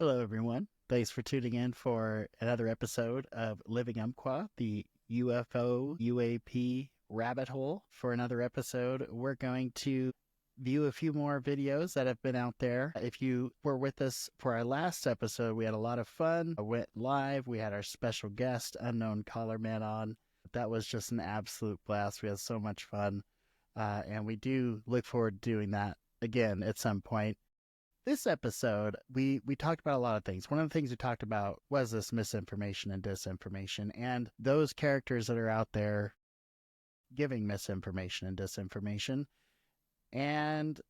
Hello, everyone. Thanks for tuning in for another episode of Living Umpqua, the UFO UAP rabbit hole. For another episode, we're going to view a few more videos that have been out there. If you were with us for our last episode, we had a lot of fun. I went live. We had our special guest, Unknown Caller Man, on. That was just an absolute blast. We had so much fun. And we do look forward to doing that again at some point. This episode, we talked about a lot of things. One of the things we talked about was this misinformation and disinformation, and those characters that are out there giving misinformation and disinformation. And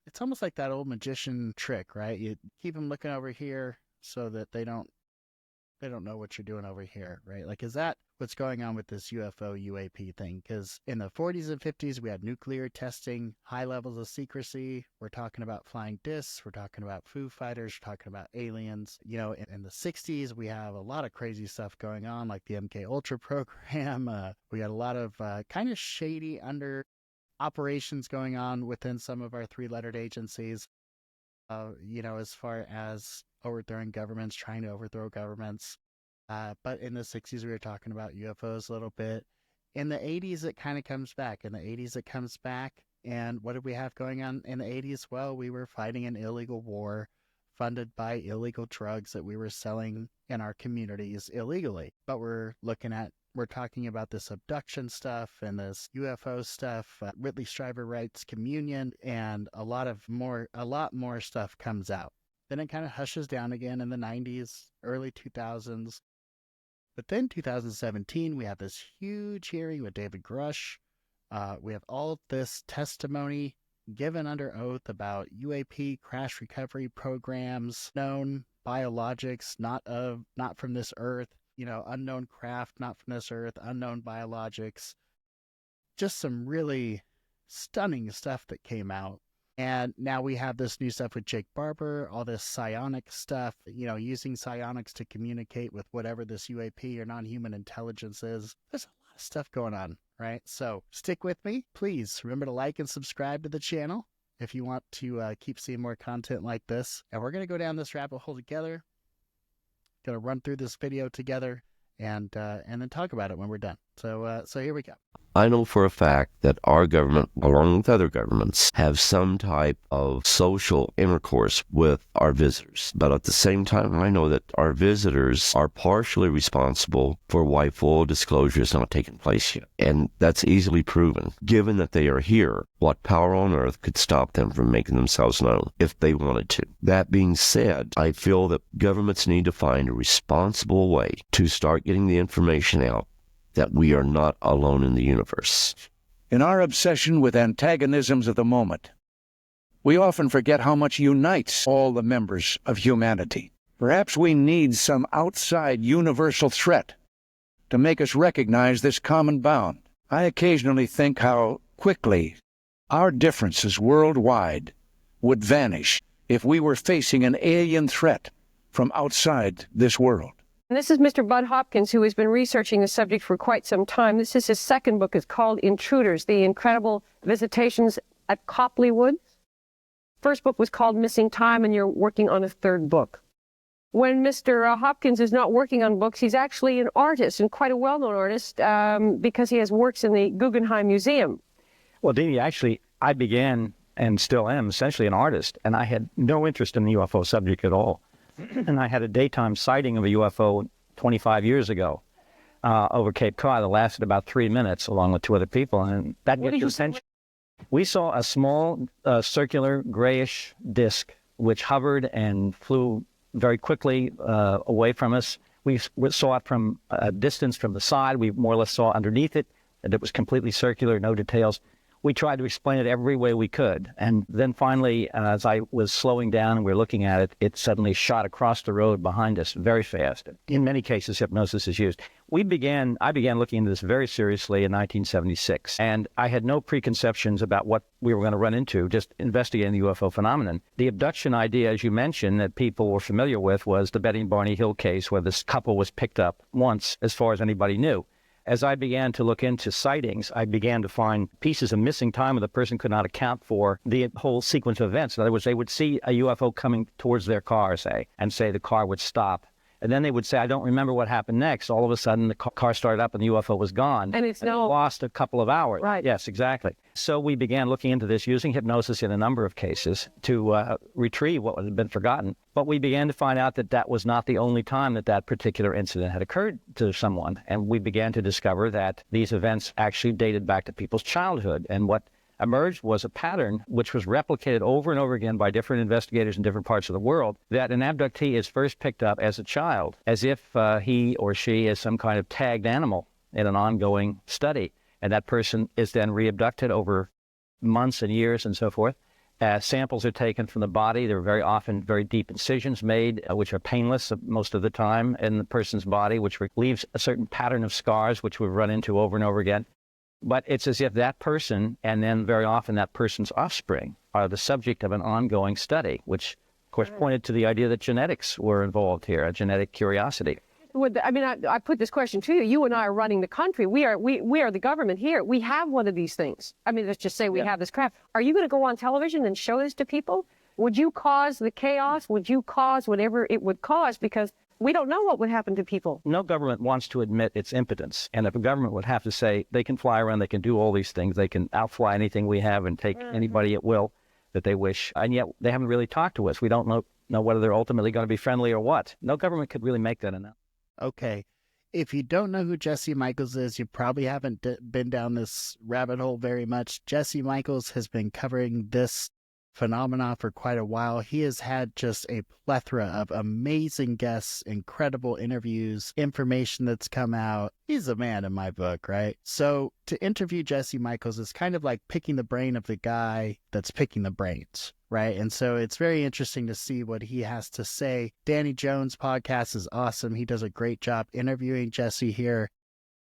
it's almost like that old magician trick, right? You keep them looking over here so that they don't know what you're doing over here, right? Like, is that what's going on with this UFO UAP thing? Because in the 40s and 50s, we had nuclear testing, high levels of secrecy. We're talking about flying discs. We're talking about Foo Fighters. We're talking about aliens. You know, in the 60s, we have a lot of crazy stuff going on, like the MK Ultra program. We got a lot of kind of shady under operations going on within some of our three-lettered agencies. As far as overthrowing governments, trying to overthrow governments. But in the 60s, we were talking about UFOs a little bit. In the 80s, it kind of comes back. And what did we have going on in the 80s? Well, we were fighting an illegal war funded by illegal drugs that we were selling in our communities illegally. But we're talking about this abduction stuff and this UFO stuff, Whitley Strieber writes Communion, and a lot more stuff comes out. Then it kind of hushes down again in the 90s, early 2000s. But then 2017, we have this huge hearing with David Grush. We have all this testimony given under oath about UAP crash recovery programs, known biologics, not from this earth, unknown craft, not from this earth, unknown biologics. Just some really stunning stuff that came out. And now we have this new stuff with Jake Barber, all this psionic stuff, using psionics to communicate with whatever this UAP or non-human intelligence is. There's a lot of stuff going on, right? So stick with me. Please remember to like and subscribe to the channel if you want to keep seeing more content like this. And we're going to go down this rabbit hole together. Going to run through this video together and then talk about it when we're done. So here we go. I know for a fact that our government, along with other governments, have some type of social intercourse with our visitors. But at the same time, I know that our visitors are partially responsible for why full disclosure is not taking place yet. And that's easily proven. Given that they are here, what power on earth could stop them from making themselves known if they wanted to? That being said, I feel that governments need to find a responsible way to start getting the information out that we are not alone in the universe. In our obsession with antagonisms of the moment, we often forget how much unites all the members of humanity. Perhaps we need some outside universal threat to make us recognize this common bound. I occasionally think how quickly our differences worldwide would vanish if we were facing an alien threat from outside this world. This is Mr. Bud Hopkins, who has been researching the subject for quite some time. This is his second book. It's called Intruders, The Incredible Visitations at Copley Woods. First book was called Missing Time, and you're working on a third book. When Mr. Hopkins is not working on books, he's actually an artist, and quite a well-known artist, because he has works in the Guggenheim Museum. Well, Dee, actually, I began and still am essentially an artist, and I had no interest in the UFO subject at all. And I had a daytime sighting of a UFO 25 years ago over Cape Cod that lasted about 3 minutes along with two other people. And that gets your attention. We saw a small circular grayish disc which hovered and flew very quickly away from us. We saw it from a distance from the side. We more or less saw underneath it, and it was completely circular, no details. We tried to explain it every way we could. And then finally, as I was slowing down and we were looking at it, it suddenly shot across the road behind us very fast. In many cases, hypnosis is used. I began looking into this very seriously in 1976. And I had no preconceptions about what we were going to run into, just investigating the UFO phenomenon. The abduction idea, as you mentioned, that people were familiar with was the Betty and Barney Hill case, where this couple was picked up once, as far as anybody knew. As I began to look into sightings, I began to find pieces of missing time where the person could not account for the whole sequence of events. In other words, they would see a UFO coming towards their car, say, and say the car would stop. And then they would say, I don't remember what happened next. All of a sudden, the car started up and the UFO was gone. And it's now lost a couple of hours. Right. Yes, exactly. So we began looking into this using hypnosis in a number of cases to retrieve what had been forgotten. But we began to find out that that was not the only time that that particular incident had occurred to someone. And we began to discover that these events actually dated back to people's childhood. And what emerged was a pattern which was replicated over and over again by different investigators in different parts of the world, that an abductee is first picked up as a child, as if he or she is some kind of tagged animal in an ongoing study. And that person is then re-abducted over months and years and so forth. Samples are taken from the body. There are very often very deep incisions made, which are painless most of the time in the person's body, which leaves a certain pattern of scars, which we've run into over and over again. But it's as if that person, and then very often that person's offspring, are the subject of an ongoing study, which, of course, pointed to the idea that genetics were involved here, a genetic curiosity. I mean, I put this question to you. You and I are running the country. We are the government here. We have one of these things. I mean, let's just say we have this crap. Are you going to go on television and show this to people? Would you cause the chaos? Would you cause whatever it would cause? Because we don't know what would happen to people. No government wants to admit its impotence. And if a government would have to say they can fly around, they can do all these things, they can outfly anything we have and take anybody at will that they wish, and yet they haven't really talked to us. We don't know whether they're ultimately going to be friendly or what. No government could really make that enough. Okay. If you don't know who Jesse Michaels is, you probably haven't been down this rabbit hole very much. Jesse Michaels has been covering this phenomena for quite a while. He has had just a plethora of amazing guests, incredible interviews, information that's come out. He's a man in my book, right? So to interview Jesse Michaels is kind of like picking the brain of the guy that's picking the brains, right? And so it's very interesting to see what he has to say. Danny Jones' podcast is awesome. He does a great job interviewing Jesse here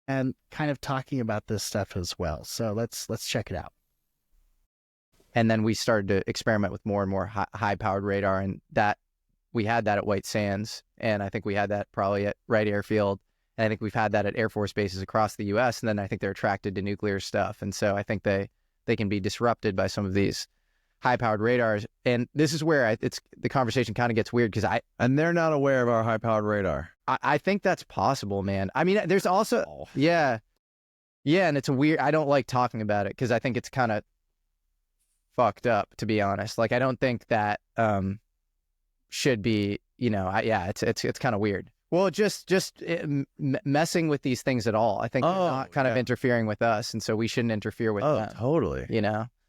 and kind of talking about this stuff as well. So let's check it out. And then we started to experiment with more and more high-powered radar, and that we had that at White Sands, and I think we had that probably at Wright Airfield, and I think we've had that at Air Force bases across the U.S., and then I think they're attracted to nuclear stuff, and so I think they can be disrupted by some of these high-powered radars, and this is where the conversation kind of gets weird, because And they're not aware of our high-powered radar. I think that's possible, man. I mean, there's also, yeah, and it's a weird, I don't like talking about it, because I think it's kind of fucked up, to be honest. Like, I don't think that should be, it's kind of weird. Well, just messing with these things at all. I think they're not kind of interfering with us, and so we shouldn't interfere with them. Oh, totally.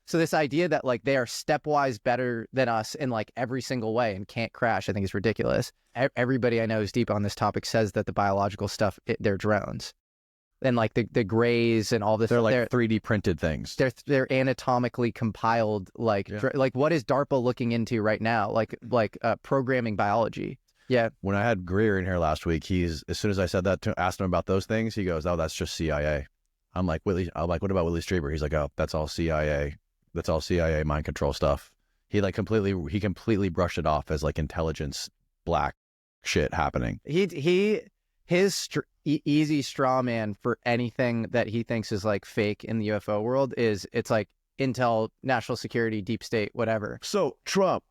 So this idea that like they are stepwise better than us in like every single way and can't crash, I think is ridiculous. Everybody I know who's deep on this topic says that the biological stuff, they're drones. And like the grays and all this, they're like 3D printed things. They're anatomically compiled. Like what is DARPA looking into right now? Like programming biology. Yeah. When I had Greer in here last week, as soon as I said that asked him about those things, he goes, "Oh, that's just CIA." I'm like, what about Willie Strieber? He's like, "Oh, that's all CIA. That's all CIA mind control stuff." He completely brushed it off as like intelligence black shit happening. His easy straw man for anything that he thinks is like fake in the UFO world it's like intel, national security, deep state, whatever. So Trump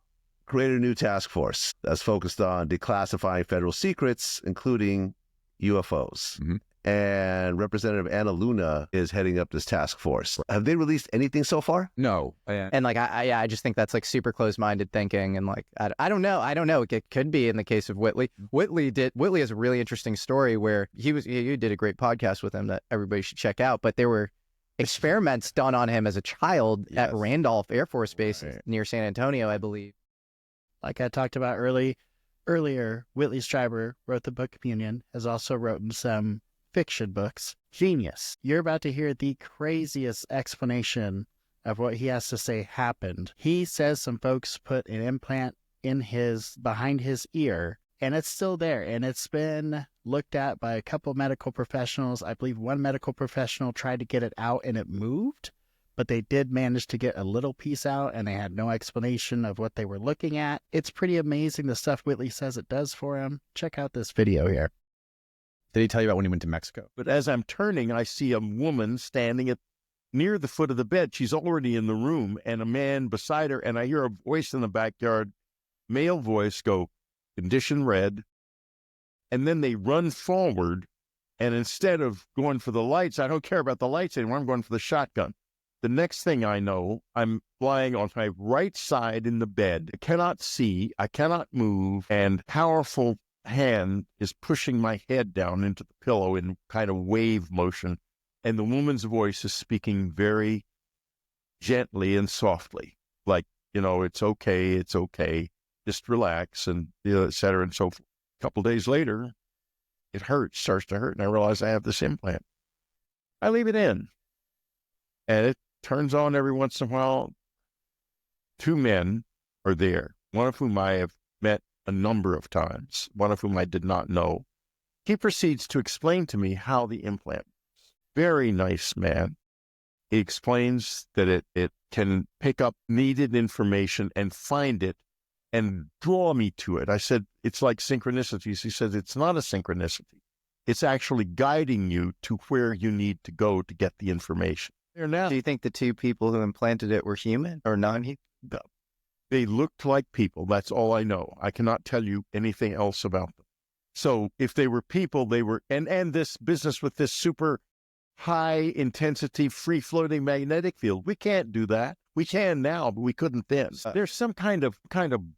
created a new task force that's focused on declassifying federal secrets, including UFOs. Mm-hmm. And Representative Anna Luna is heading up this task force. Have they released anything so far? No. And like, I just think that's like super closed-minded thinking. And like, I don't know. It could be in the case of Whitley. Whitley has a really interesting story where you did a great podcast with him that everybody should check out. But there were experiments done on him as a child at Randolph Air Force Base near San Antonio, I believe. Like I talked about earlier, Whitley Strieber wrote the book Communion, has also written some fiction books. Genius. You're about to hear the craziest explanation of what he has to say happened. He says some folks put an implant behind his ear, and it's still there, and it's been looked at by a couple medical professionals. I believe one medical professional tried to get it out and it moved, but they did manage to get a little piece out, and they had no explanation of what they were looking at. It's pretty amazing the stuff Whitley says it does for him. Check out this video here. Did he tell you about when he went to Mexico? But as I'm turning, I see a woman standing near the foot of the bed. She's already in the room, and a man beside her, and I hear a voice in the backyard, male voice, go, "Condition red." And then they run forward, and instead of going for the lights, I don't care about the lights anymore, I'm going for the shotgun. The next thing I know, I'm lying on my right side in the bed. I cannot see, I cannot move, and powerful hand is pushing my head down into the pillow in kind of wave motion. And the woman's voice is speaking very gently and softly, like, it's okay, just relax, and et cetera, and so forth. A couple days later, it starts to hurt, and I realize I have this implant. I leave it in, and it turns on every once in a while. Two men are there, one of whom I have met a number of times, one of whom I did not know. He proceeds to explain to me how the implant works. Very nice man. He explains that it can pick up needed information and find it and draw me to it. I said, it's like synchronicities. He says, it's not a synchronicity. It's actually guiding you to where you need to go to get the information. There now. Do you think the two people who implanted it were human or non-human? They looked like people. That's all I know. I cannot tell you anything else about them. So if they were people, they were, and this business with this super high intensity, free floating magnetic field, we can't do that. We can now, but we couldn't then. There's some kind of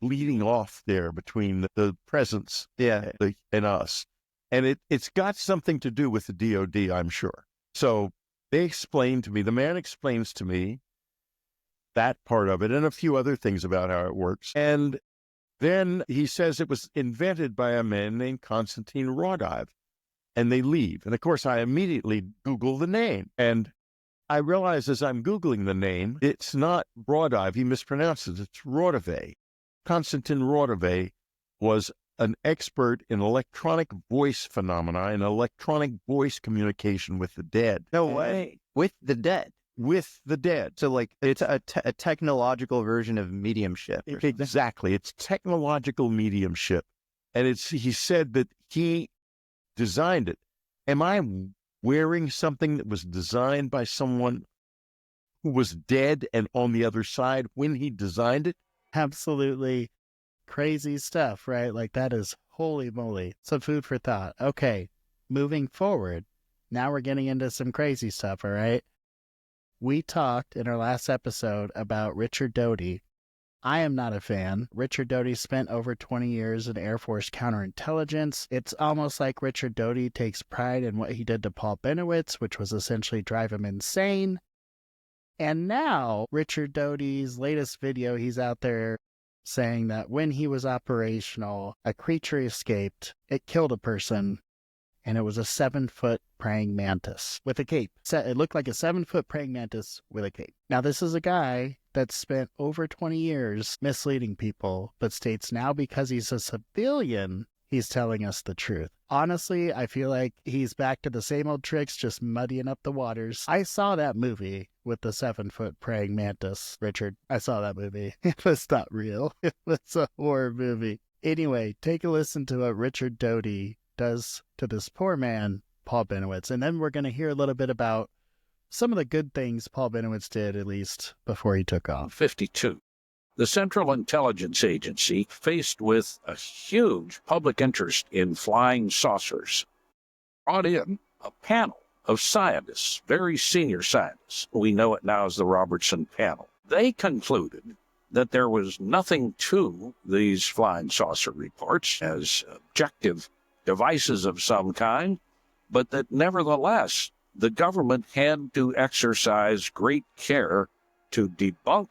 bleeding off there between the presence and us. And it's got something to do with the DOD, I'm sure. So they explained to me, the man explains to me that part of it and a few other things about how it works. And then he says it was invented by a man named Konstantin Rodive, and they leave. And of course, I immediately Google the name, and I realize as I'm Googling the name, it's not Rodive. He mispronounces it. It's Rodive. Konstantin Rodive was an expert in electronic voice phenomena and electronic voice communication with the dead. No way. With the dead? With the dead. So like it's a technological version of mediumship. Exactly. It's technological mediumship. And he said that he designed it. Am I wearing something that was designed by someone who was dead and on the other side when he designed it? Absolutely crazy stuff, right? Like that is holy moly. Some food for thought. Okay, moving forward. Now we're getting into some crazy stuff, all right? We talked in our last episode about Richard Doty. I am not a fan. Richard Doty spent over 20 years in Air Force counterintelligence. It's almost like Richard Doty takes pride in what he did to Paul Benowitz, which was essentially drive him insane. And now, Richard Doty's latest video, he's out there saying that when he was operational, a creature escaped, it killed a person, and it was a 7-foot praying mantis with a cape. It looked like a 7-foot praying mantis with a cape. Now, this is a guy that spent over 20 years misleading people, but states now because he's a civilian, he's telling us the truth. Honestly, I feel like he's back to the same old tricks, just muddying up the waters. I saw that movie with the 7-foot praying mantis, Richard. I saw that movie. It was not real. It was a horror movie. Anyway, take a listen to what Richard Doty does to this poor man, Paul Benowitz. And then we're going to hear a little bit about some of the good things Paul Benowitz did, at least before he took off. 52. The Central Intelligence Agency, faced with a huge public interest in flying saucers, brought in a panel of scientists, very senior scientists. We know it now as the Robertson Panel. They concluded that there was nothing to these flying saucer reports as objective devices of some kind, but that nevertheless, the government had to exercise great care to debunk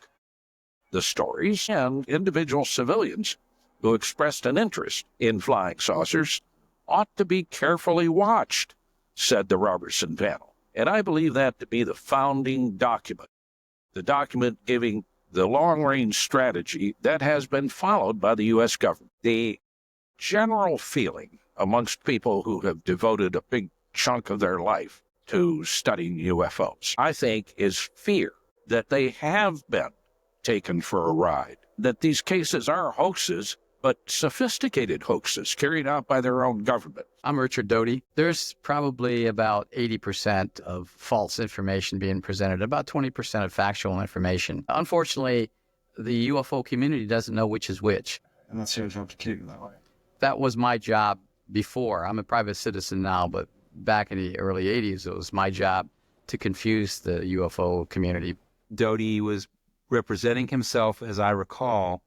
the stories, and individual civilians who expressed an interest in flying saucers ought to be carefully watched, said the Robertson Panel. And I believe that to be the founding document, the document giving the long-range strategy that has been followed by the U.S. government. The general feeling amongst people who have devoted a big chunk of their life to studying UFOs, I think, is fear that they have been taken for a ride, that these cases are hoaxes, but sophisticated hoaxes carried out by their own government. I'm Richard Doty. There's probably about 80% of false information being presented, about 20% of factual information. Unfortunately, the UFO community doesn't know which is which. And that's your job to keep it that way. That was my job before. I'm a private citizen now, but back in the early 80s, it was my job to confuse the UFO community. Doty was representing himself, as I recall,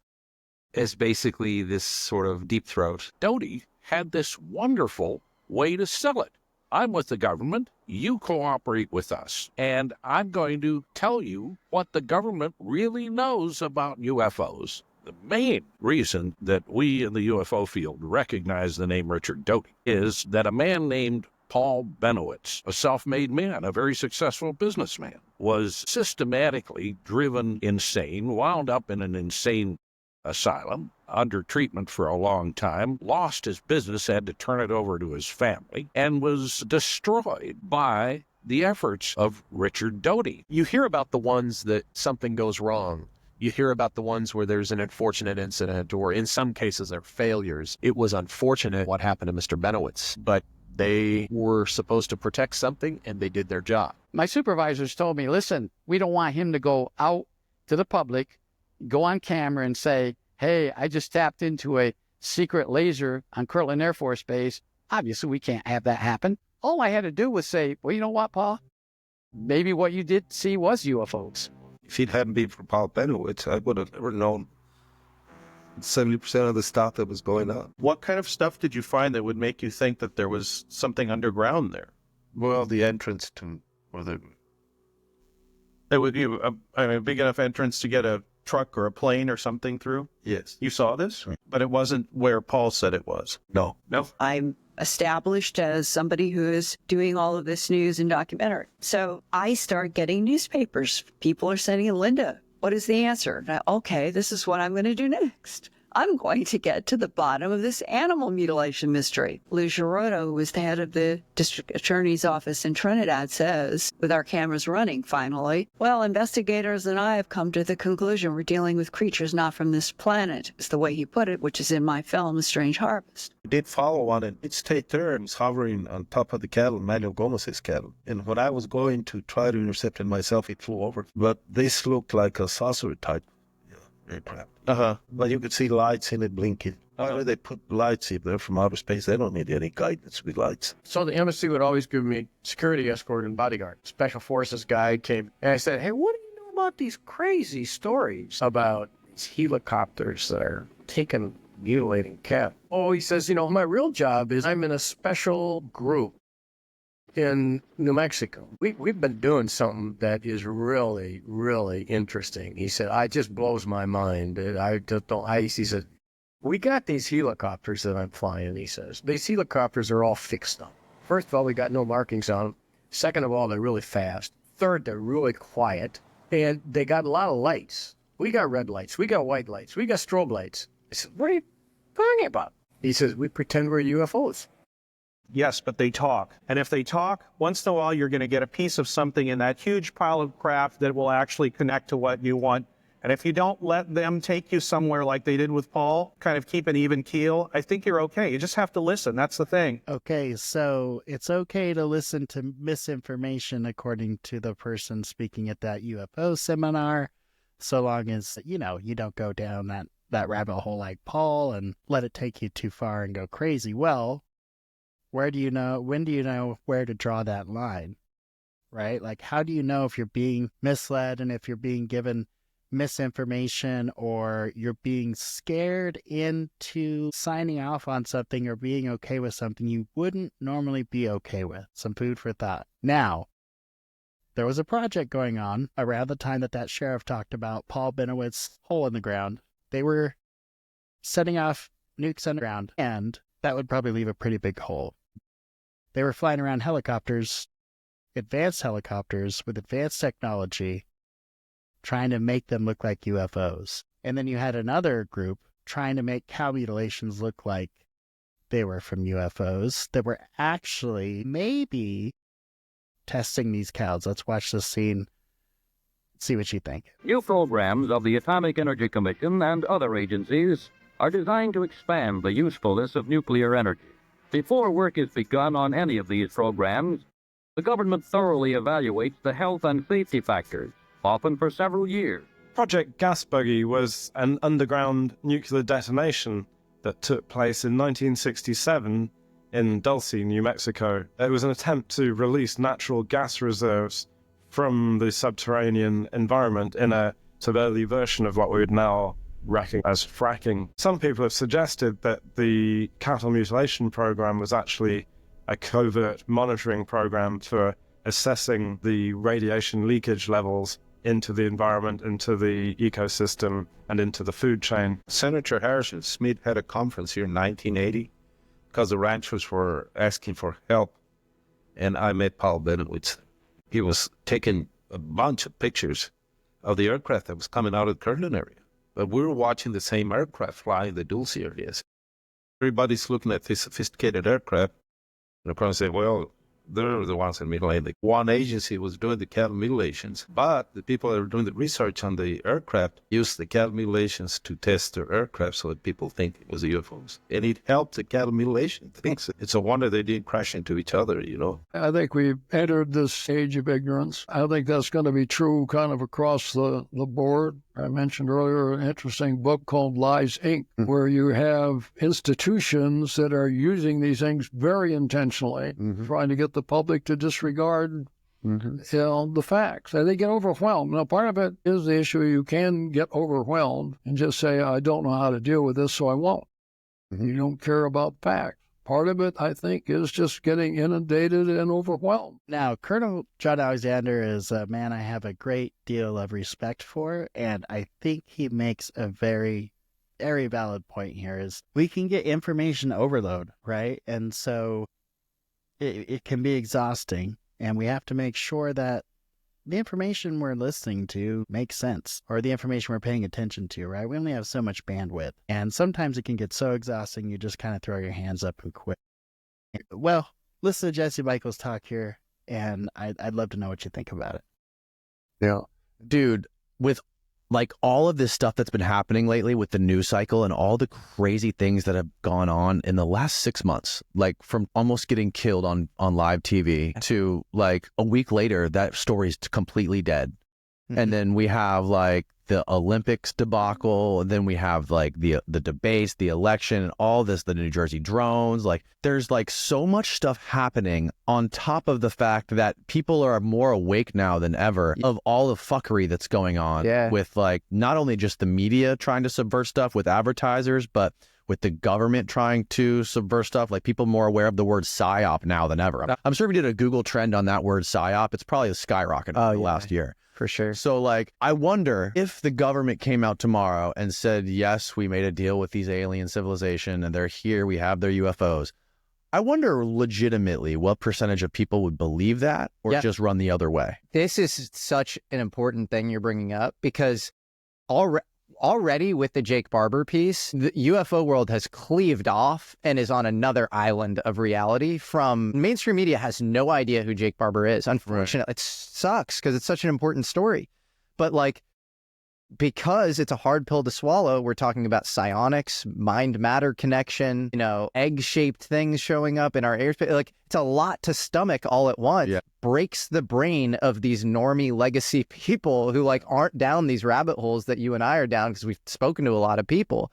as basically this sort of deep throat. Doty had this wonderful way to sell it. I'm with the government, you cooperate with us, and I'm going to tell you what the government really knows about UFOs. The main reason that we in the UFO field recognize the name Richard Doty is that a man named Paul Benowitz, a self-made man, a very successful businessman, was systematically driven insane, wound up in an insane asylum, under treatment for a long time, lost his business, had to turn it over to his family, and was destroyed by the efforts of Richard Doty. You hear about the ones that something goes wrong. You hear about the ones where there's an unfortunate incident, or in some cases they're failures. It was unfortunate what happened to Mr. Benowitz, but they were supposed to protect something and they did their job. My supervisors told me, listen, we don't want him to go out to the public, go on camera and say, hey, I just tapped into a secret laser on Kirtland Air Force Base. Obviously, we can't have that happen. All I had to do was say, well, you know what, Paul? Maybe what you did see was UFOs. If it hadn't been for Paul Benowitz, I would have never known 70% of the stuff that was going on. What kind of stuff did you find that would make you think that there was something underground there? Well, the entrance to, or the... It would be a big enough entrance to get a truck or a plane or something through? Yes. You saw this? Right. But it wasn't where Paul said it was? No. No? I'm established as somebody who is doing all of this news and documentary. So I start getting newspapers. People are sending, Linda, what is the answer? Okay, this is what I'm going to do next. I'm going to get to the bottom of this animal mutilation mystery. Lou Girotto, who was the head of the district attorney's office in Trinidad, says, with our cameras running finally, well, investigators and I have come to the conclusion we're dealing with creatures not from this planet. It's the way he put it, which is in my film, A Strange Harvest. We did follow on it. It take turns hovering on top of the cattle, Manuel Gomez's cattle. And when I was going to try to intercept it myself, it flew over. But this looked like a saucer type aircraft. But you could see lights in it blinking. Why do they put lights if they're from outer space? They don't need any guidance with lights. So the embassy would always give me security escort and bodyguard. Special forces guy came and I said, hey, what do you know about these crazy stories about these helicopters that are taking, mutilating cattle? Oh, he says, you know, my real job is I'm in a special group in New Mexico. We've been doing something that is really, really interesting. He said, it just blows my mind. I just don't, he said, we got these helicopters that I'm flying, he says. These helicopters are all fixed up. First of all, we got no markings on them. Second of all, they're really fast. Third, they're really quiet. And they got a lot of lights. We got red lights. We got white lights. We got strobe lights. I said, what are you talking about? He says, we pretend we're UFOs. Yes, but they talk. And if they talk, once in a while, you're going to get a piece of something in that huge pile of crap that will actually connect to what you want. And if you don't let them take you somewhere like they did with Paul, kind of keep an even keel, I think you're okay. You just have to listen. That's the thing. Okay, so it's okay to listen to misinformation according to the person speaking at that UFO seminar, so long as, you know, you don't go down that rabbit hole like Paul and let it take you too far and go crazy. Well, when do you know where to draw that line, right? Like, how do you know if you're being misled and if you're being given misinformation or you're being scared into signing off on something or being okay with something you wouldn't normally be okay with? Some food for thought. Now, there was a project going on around the time that sheriff talked about Paul Benowitz's hole in the ground. They were setting off nukes underground, and that would probably leave a pretty big hole. They were flying around helicopters, advanced helicopters with advanced technology, trying to make them look like UFOs. And then you had another group trying to make cow mutilations look like they were from UFOs that were actually maybe testing these cows. Let's watch this scene, see what you think. New programs of the Atomic Energy Commission and other agencies are designed to expand the usefulness of nuclear energy. Before work is begun on any of these programs, the government thoroughly evaluates the health and safety factors, often for several years. Project Gas Buggy was an underground nuclear detonation that took place in 1967 in Dulce, New Mexico. It was an attempt to release natural gas reserves from the subterranean environment in a sort of early version of what we would now reckon as fracking. Some people have suggested that the cattle mutilation program was actually a covert monitoring program for assessing the radiation leakage levels into the environment, into the ecosystem, and into the food chain. Senator Harrison Smith had a conference here in 1980 because the ranchers were asking for help, and I met Paul Benowitz. He was taking a bunch of pictures of the aircraft that was coming out of the Kirtland area. But we were watching the same aircraft fly in the Dulce areas. Everybody's looking at these sophisticated aircraft, and of course say, well, they're the ones in mutilating. One agency was doing the cattle mutilations, but the people that were doing the research on the aircraft used the cattle mutilations to test their aircraft so that people think it was UFOs. And it helped the cattle mutilation things. It's a wonder they didn't crash into each other, you know. I think we've entered this age of ignorance. I think that's going to be true kind of across the board. I mentioned earlier an interesting book called Lies, Inc., where you have institutions that are using these things very intentionally, trying to get the public to disregard the facts. And they get overwhelmed. Now, part of it is the issue you can get overwhelmed and just say, I don't know how to deal with this, so I won't. You don't care about facts. Part of it, I think, is just getting inundated and overwhelmed. Now, Colonel John Alexander is a man I have a great deal of respect for, and I think he makes a very, very valid point here is we can get information overload, right? And so it can be exhausting, and we have to make sure that the information we're listening to makes sense, or the information we're paying attention to, right? We only have so much bandwidth, and sometimes it can get so exhausting you just kind of throw your hands up and quit. Well, listen to Jesse Michaels talk here, and I'd love to know what you think about it. Yeah. Dude, with like all of this stuff that's been happening lately with the news cycle and all the crazy things that have gone on in the last 6 months, like from almost getting killed on live TV to like a week later, that story's completely dead. And then we have like the Olympics debacle, and then we have like the debates, the election, and all this, the New Jersey drones. Like there's like so much stuff happening on top of the fact that people are more awake now than ever of all the fuckery that's going on with like not only just the media trying to subvert stuff with advertisers, but with the government trying to subvert stuff. Like people more aware of the word psyop now than ever. I'm sure if you did a Google trend on that word psyop, it's probably skyrocketed over the last year. For sure. So, like, I wonder if the government came out tomorrow and said, yes, we made a deal with these alien civilization and they're here, we have their UFOs. I wonder legitimately what percentage of people would believe that or just run the other way. This is such an important thing you're bringing up because already with the Jake Barber piece, the UFO world has cleaved off and is on another island of reality from mainstream media has no idea who Jake Barber is. Unfortunately, it sucks because it's such an important story. But like, because it's a hard pill to swallow, we're talking about psionics, mind-matter connection, egg-shaped things showing up in our airspace. Like, it's a lot to stomach all at once. Breaks the brain of these normie legacy people who, like, aren't down these rabbit holes that you and I are down because we've spoken to a lot of people.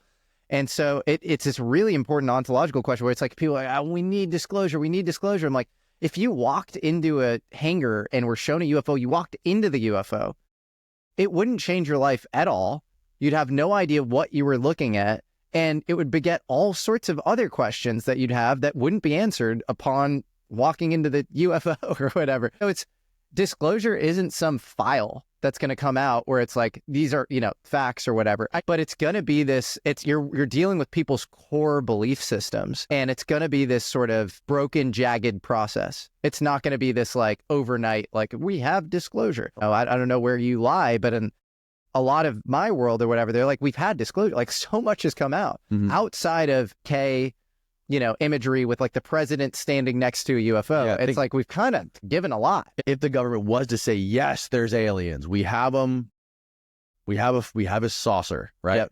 And so it's this really important ontological question where it's like, people are like, we need disclosure, we need disclosure. I'm like, if you walked into a hangar and were shown a UFO, you walked into the UFO, it wouldn't change your life at all. You'd have no idea what you were looking at, and it would beget all sorts of other questions that you'd have that wouldn't be answered upon walking into the UFO or whatever. So it's disclosure isn't some file that's going to come out where it's like, these are, facts or whatever, but it's going to be this, you're dealing with people's core belief systems, and it's going to be this sort of broken, jagged process. It's not going to be this like overnight, like we have disclosure. Oh, I don't know where you lie, but in a lot of my world or whatever, they're like, we've had disclosure. Like so much has come out outside of imagery with like the president standing next to a UFO. It's like we've kind of given a lot. If the government was to say, yes, there's aliens, we have them, we have a saucer, right?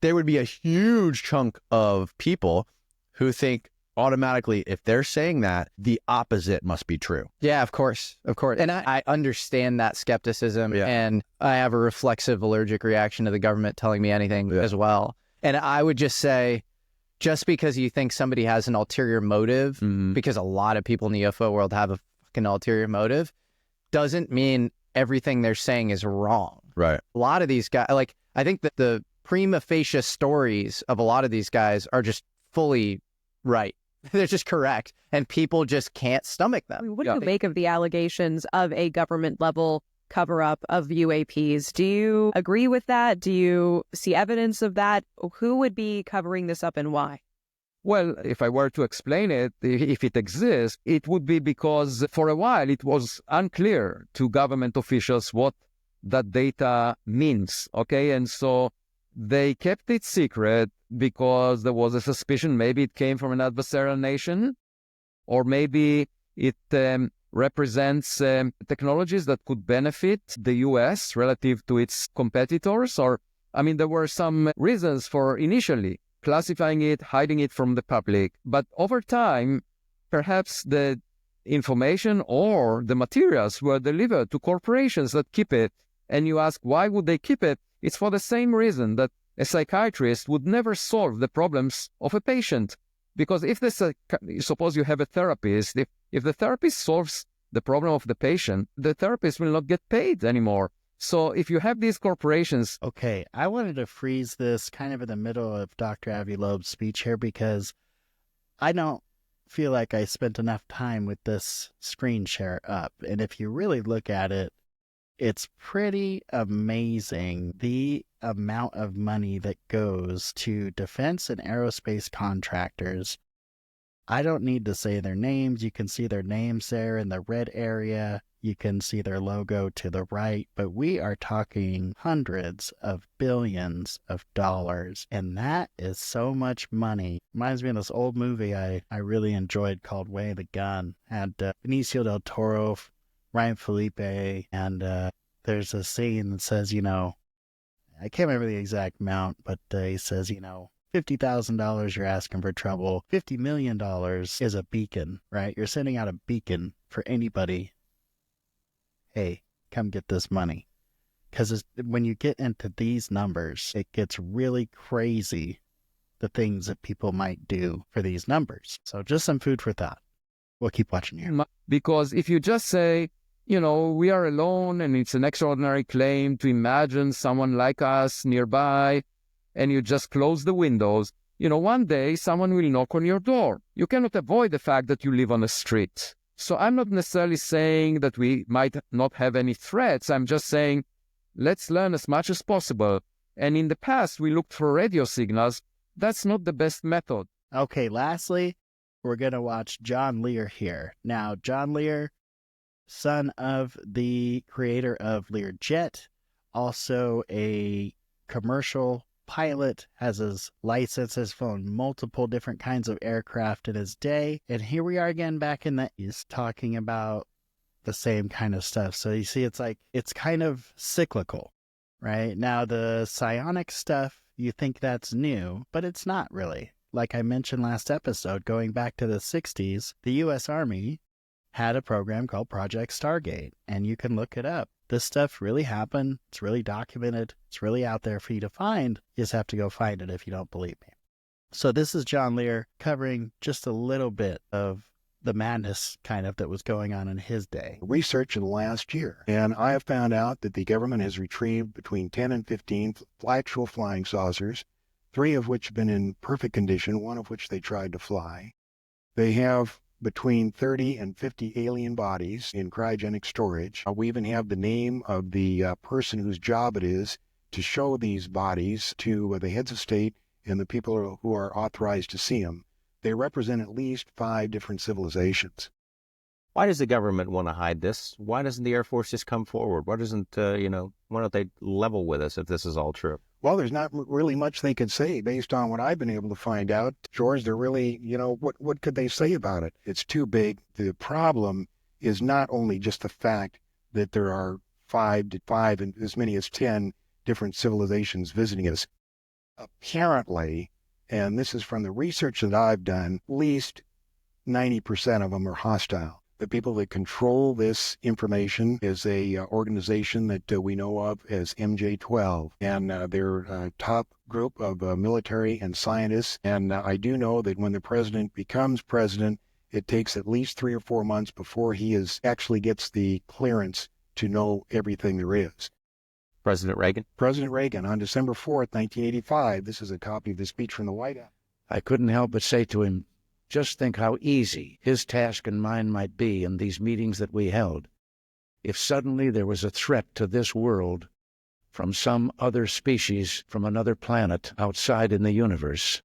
there would be a huge chunk of people who think automatically, if they're saying that, the opposite must be true. Yeah, of course. And I understand that skepticism, and I have a reflexive allergic reaction to the government telling me anything as well. And I would just say, just because you think somebody has an ulterior motive, because a lot of people in the UFO world have a fucking ulterior motive, doesn't mean everything they're saying is wrong. Right. A lot of these guys, like, I think that the prima facie stories of a lot of these guys are just fully right. They're just correct. And people just can't stomach them. What do you make of the allegations of a government level cover-up of UAPs? Do you agree with that? Do you see evidence of that? Who would be covering this up and why? Well, if I were to explain it, if it exists, it would be because for a while it was unclear to government officials what that data means, okay? And so they kept it secret because there was a suspicion maybe it came from an adversarial nation, or maybe it represents technologies that could benefit the U.S. relative to its competitors. Or, I mean, there were some reasons for initially classifying it, hiding it from the public. But over time, perhaps the information or the materials were delivered to corporations that keep it. And you ask, why would they keep it? It's for the same reason that a psychiatrist would never solve the problems of a patient. Because if suppose you have a therapist, if the therapist solves the problem of the patient, the therapist will not get paid anymore. So if you have these corporations... Okay, I wanted to freeze this kind of in the middle of Dr. Avi Loeb's speech here, because I don't feel like I spent enough time with this screen share up. And if you really look at it, it's pretty amazing the amount of money that goes to defense and aerospace contractors. I don't need to say their names. You can see their names there in the red area. You can see their logo to the right. But we are talking hundreds of billions of dollars. And that is so much money. Reminds me of this old movie I really enjoyed called Way of the Gun. Had Benicio del Toro, Ryan Felipe, and there's a scene that says, I can't remember the exact amount, but he says, $50,000 you're asking for trouble. $50 million is a beacon, right? You're sending out a beacon for anybody. Hey, come get this money. Because when you get into these numbers, it gets really crazy, the things that people might do for these numbers. So just some food for thought. We'll keep watching here. Because if you just say, we are alone and it's an extraordinary claim to imagine someone like us nearby, and you just close the windows, one day someone will knock on your door. You cannot avoid the fact that you live on a street. So I'm not necessarily saying that we might not have any threats. I'm just saying, let's learn as much as possible. And in the past, we looked for radio signals. That's not the best method. Okay, lastly, we're going to watch John Lear here. Now, John Lear, son of the creator of Learjet, also a commercial pilot, has his license, has flown multiple different kinds of aircraft in his day. And here we are again back in the East talking about the same kind of stuff. So you see, it's kind of cyclical, right? Now, the psionic stuff, you think that's new, but it's not really. Like I mentioned last episode, going back to the 60s, the U.S. Army had a program called Project Stargate, and you can look it up. This stuff really happened. It's really documented. It's really out there for you to find. You just have to go find it if you don't believe me. So this is John Lear covering just a little bit of the madness kind of that was going on in his day. Research in the last year, and I have found out that the government has retrieved between 10 and 15 actual flying saucers, 3 of which have been in perfect condition, 1 of which they tried to fly. They have between 30 and 50 alien bodies in cryogenic storage. We even have the name of the person whose job it is to show these bodies to the heads of state and the people who are authorized to see them. They represent at least 5 different civilizations. Why does the government want to hide this? Why doesn't the Air Force just come forward? Why doesn't, why don't they level with us if this is all true? Well, there's not really much they could say based on what I've been able to find out. George, they're really, what could they say about it? It's too big. The problem is not only just the fact that there are 5 and as many as 10 different civilizations visiting us. Apparently, and this is from the research that I've done, at least 90% of them are hostile. The people that control this information is a organization that we know of as MJ-12, and they're a top group of military and scientists. And I do know that when the president becomes president, it takes at least 3 or 4 months before he actually gets the clearance to know everything there is. President Reagan? President Reagan, on December 4th, 1985, this is a copy of the speech from the White House. I couldn't help but say to him, just think how easy his task and mine might be in these meetings that we held if suddenly there was a threat to this world from some other species from another planet outside in the universe.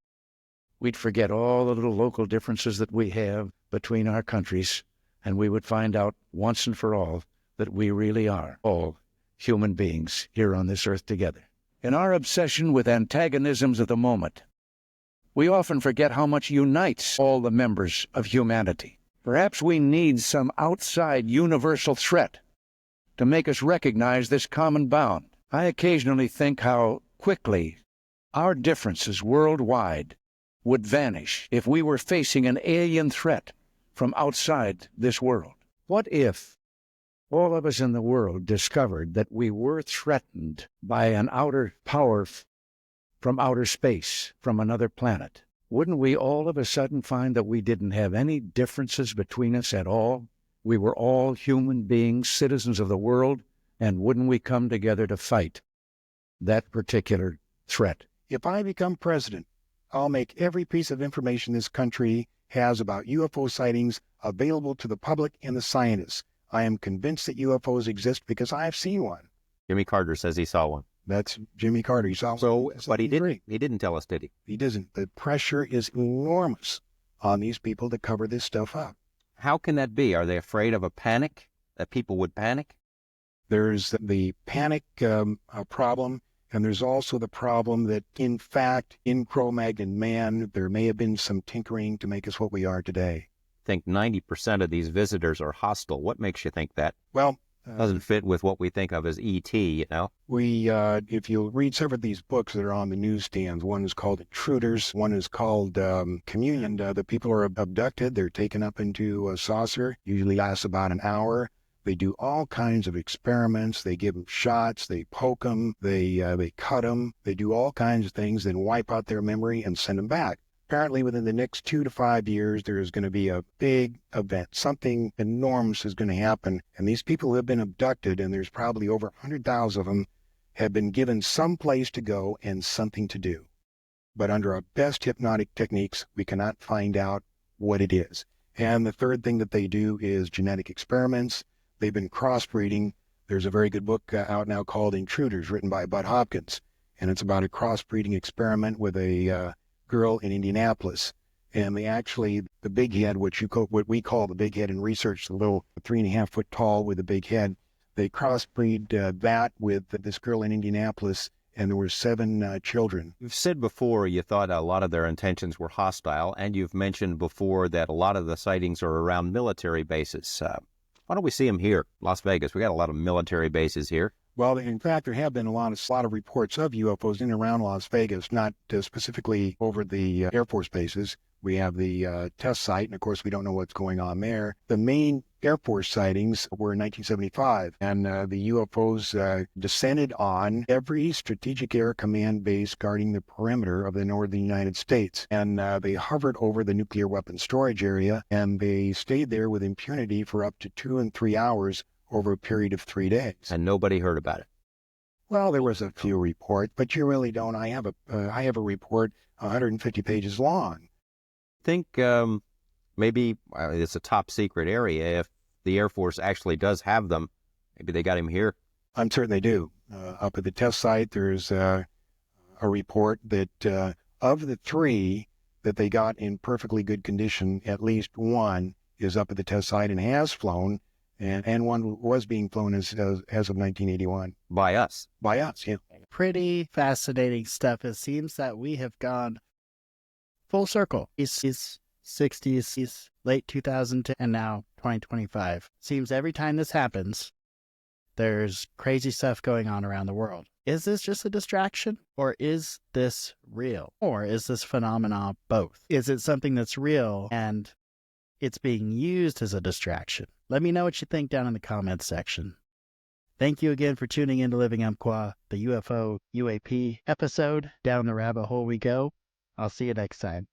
We'd forget all the little local differences that we have between our countries, and we would find out once and for all that we really are all human beings here on this earth together. In our obsession with antagonisms of the moment, we often forget how much unites all the members of humanity. Perhaps we need some outside universal threat to make us recognize this common bound. I occasionally think how quickly our differences worldwide would vanish if we were facing an alien threat from outside this world. What if all of us in the world discovered that we were threatened by an outer power from outer space, from another planet? Wouldn't we all of a sudden find that we didn't have any differences between us at all? We were all human beings, citizens of the world, and wouldn't we come together to fight that particular threat? If I become president, I'll make every piece of information this country has about UFO sightings available to the public and the scientists. I am convinced that UFOs exist because I have seen one. Jimmy Carter says he saw one. That's Jimmy Carter. He saw one. But he didn't tell us, did he? He doesn't. The pressure is enormous on these people to cover this stuff up. How can that be? Are they afraid of a panic? That people would panic? There's the panic problem, and there's also the problem that, in fact, in Cro-Magnon man, there may have been some tinkering to make us what we are today. I think 90% of these visitors are hostile. What makes you think that? Well, doesn't fit with what we think of as ET, you know? If you read several of these books that are on the newsstands, one is called Intruders, one is called Communion. The people are abducted, they're taken up into a saucer, usually lasts about an hour. They do all kinds of experiments. They give them shots, they poke them, they cut them, they do all kinds of things, then wipe out their memory and send them back. Apparently, within the next 2 to 5 years, there is going to be a big event. Something enormous is going to happen. And these people who have been abducted, and there's probably over 100,000 of them, have been given some place to go and something to do. But under our best hypnotic techniques, we cannot find out what it is. And the third thing that they do is genetic experiments. They've been crossbreeding. There's a very good book out now called Intruders, written by Bud Hopkins. And it's about a crossbreeding experiment with a girl in Indianapolis, and the big head, what we call the big head in research, the little 3.5 foot tall with a big head, they crossbreed that with this girl in Indianapolis, and there were 7 children. You've said before you thought a lot of their intentions were hostile, and you've mentioned before that a lot of the sightings are around military bases. Why don't we see them here, Las Vegas? We got a lot of military bases here. Well, in fact, there have been a lot of reports of UFOs in and around Las Vegas, not specifically over the Air Force bases. We have the test site, and of course, we don't know what's going on there. The main Air Force sightings were in 1975, and the UFOs descended on every Strategic Air Command base guarding the perimeter of the northern United States. And they hovered over the nuclear weapons storage area, and they stayed there with impunity for up to 2 and 3 hours over a period of 3 days. And nobody heard about it? Well, there was a few reports, but you really don't. I have a report 150 pages long. Think maybe it's a top secret area. If the Air Force actually does have them, maybe they got him here. I'm certain they do. Up at the test site, there's a report that of the 3 that they got in perfectly good condition, at least 1 is up at the test site and has flown. And 1 was being flown as of 1981. By us? By us, yeah. Pretty fascinating stuff. It seems that we have gone full circle. It's 60s, late 2000, and now 2025. Seems every time this happens, there's crazy stuff going on around the world. Is this just a distraction, or is this real? Or is this phenomena both? Is it something that's real and it's being used as a distraction? Let me know what you think down in the comments section. Thank you again for tuning in to Living Umpqua, the UFO UAP episode. Down the rabbit hole we go. I'll see you next time.